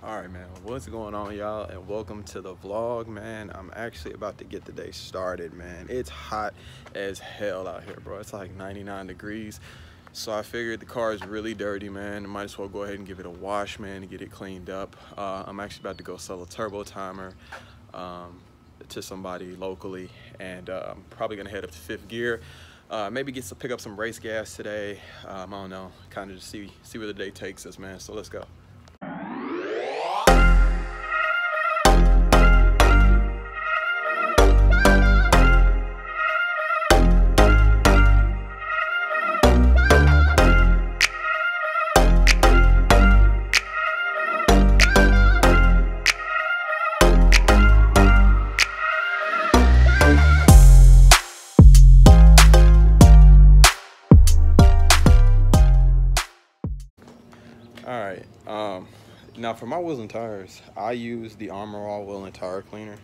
Alright man, what's going on y'all, and welcome to the vlog. Man, I'm actually about to get the day started, man. It's hot as hell out here, bro. It's like 99 degrees. So I figured the car is really dirty, man. I might as well go ahead and give it a wash, man, and get it cleaned up. I'm actually about to go sell a turbo timer to somebody locally, and I'm probably gonna head up to 5th gear. Maybe pick up some race gas today. I don't know, kind of just see where the day takes us, man. So let's go. Alright, now for my wheels and tires, I use the Armor All Wheel and Tire Cleaner.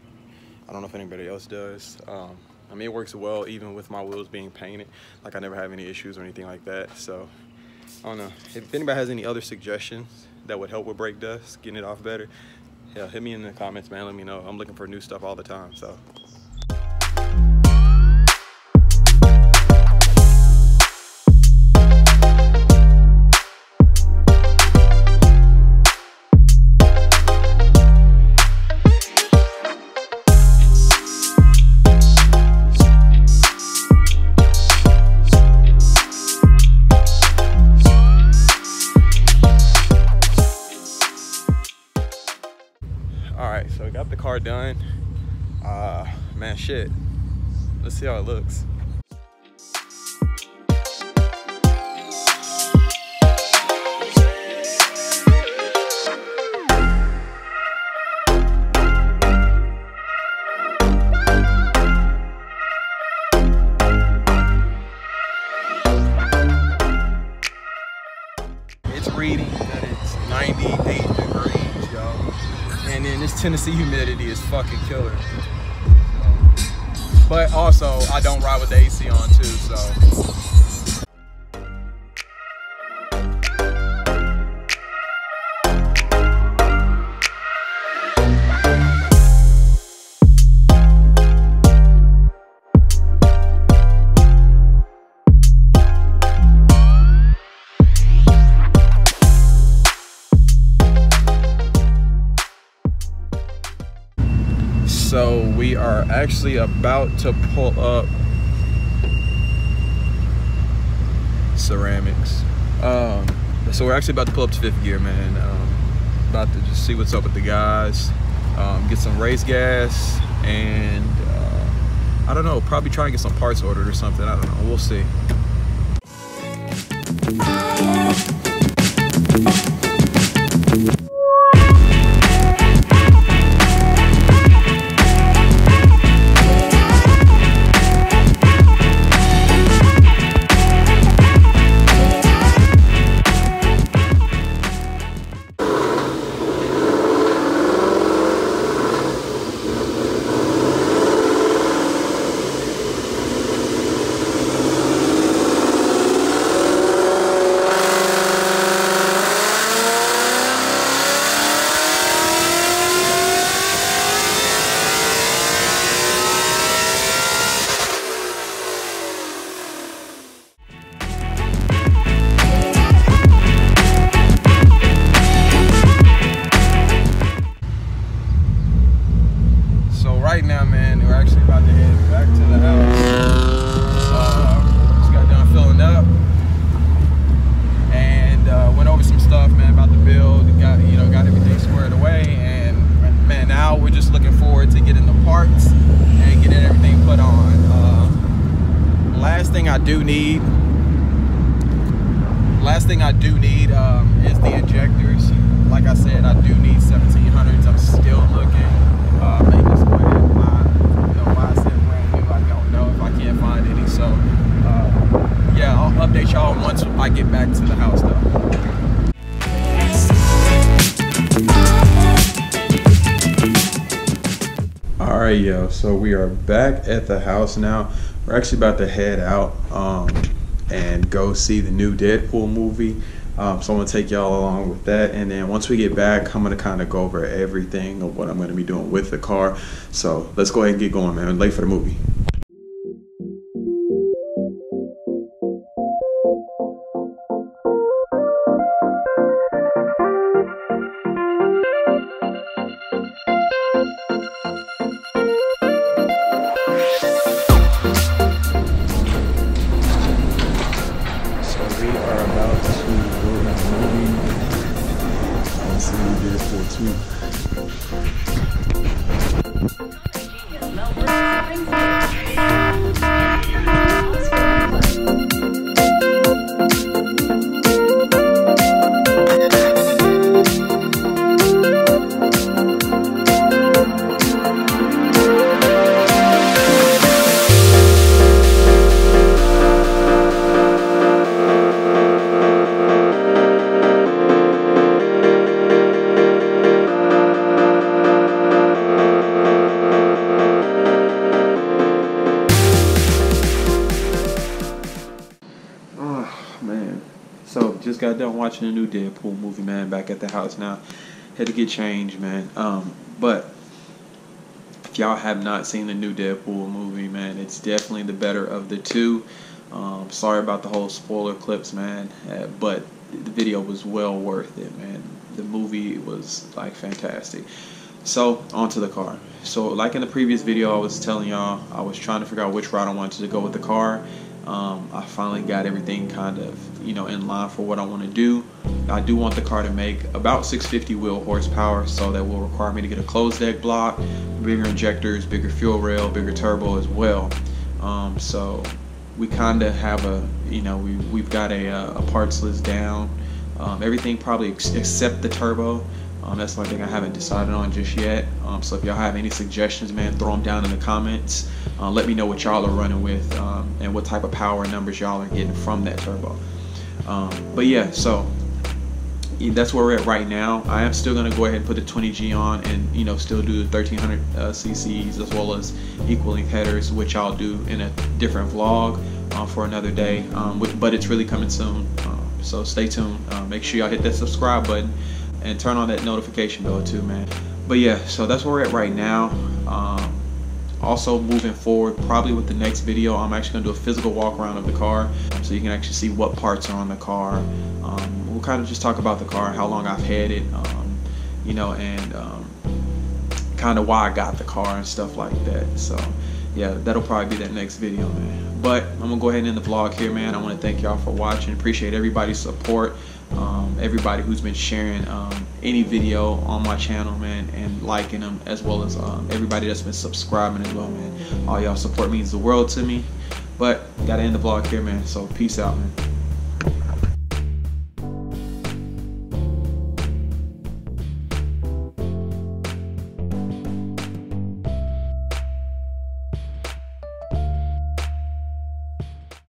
I don't know if anybody else does. I mean, it works well even with my wheels being painted. Like, I never have any issues or anything like that. So, I don't know. If anybody has any other suggestions that would help with brake dust, getting it off better, yeah, hit me in the comments, man. Let me know. I'm looking for new stuff all the time, so. Alright, so I got the car done. Man, shit. Let's see how it looks. It's reading that it's 98 degrees, y'all. And then this Tennessee humidity is fucking killer. But also, I don't ride with the AC on too, so. So we are actually about to pull up ceramics. So we're actually about to pull up to 5th gear, man. About to just see what's up with the guys, get some race gas, and I don't know, probably try and get some parts ordered or something. I don't know, we'll see. Right now, man, we're actually about to head back to the house. Just got done filling up and went over some stuff, man, about the build. Got everything squared away, and man, now we're just looking forward to getting the parts and getting everything put on. Last thing I do need is the injectors. Like I said, I do need 1700s. I'm still looking. Maintenance go ahead and buy, why I said brand new, I don't know if I can't find any. So yeah, I'll update y'all once I get back to the house though. Alright, yo, so we are back at the house now. We're actually about to head out and go see the new Deadpool movie. So I'm gonna take y'all along with that, and then once we get back, I'm gonna kind of go over everything of what I'm gonna be doing with the car. So let's go ahead and get going, man. I'm late for the movie. Just got done watching the new Deadpool movie, man. Back at the house now. Had to get changed, man. But if y'all have not seen the new Deadpool movie, man, it's definitely the better of the two. Sorry about the whole spoiler clips, man. But the video was well worth it, man. The movie was like fantastic. So onto the car. So like in the previous video, I was telling y'all I was trying to figure out which route I wanted to go with the car. I finally got everything kind of, in line for what I want to do. I do want the car to make about 650 wheel horsepower, so that will require me to get a closed deck block, bigger injectors, bigger fuel rail, bigger turbo as well. So we kind of have a, we've got a parts list down. Everything probably except the turbo. That's one thing I haven't decided on just yet. So if y'all have any suggestions, man, throw them down in the comments. Let me know what y'all are running with and what type of power numbers y'all are getting from that turbo. But yeah, so that's where we're at right now. I am still going to go ahead and put the 20G on and, still do the 1300 cc's as well as equaling headers, which I'll do in a different vlog for another day. But it's really coming soon. So stay tuned. Make sure y'all hit that subscribe button and turn on that notification bell too, man. But yeah, so that's where we're at right now. Also moving forward, probably with the next video, I'm actually gonna do a physical walk around of the car, so you can actually see what parts are on the car. We'll kind of just talk about the car, how long I've had it, and kind of why I got the car and stuff like that. So yeah, that'll probably be that next video, man. But I'm gonna go ahead and end the vlog here, man. I want to thank y'all for watching. Appreciate everybody's support. Everybody who's been sharing any video on my channel, man, and liking them, as well as everybody that's been subscribing as well, man. All y'all support means the world to me. But gotta end the vlog here, man. So peace out, man.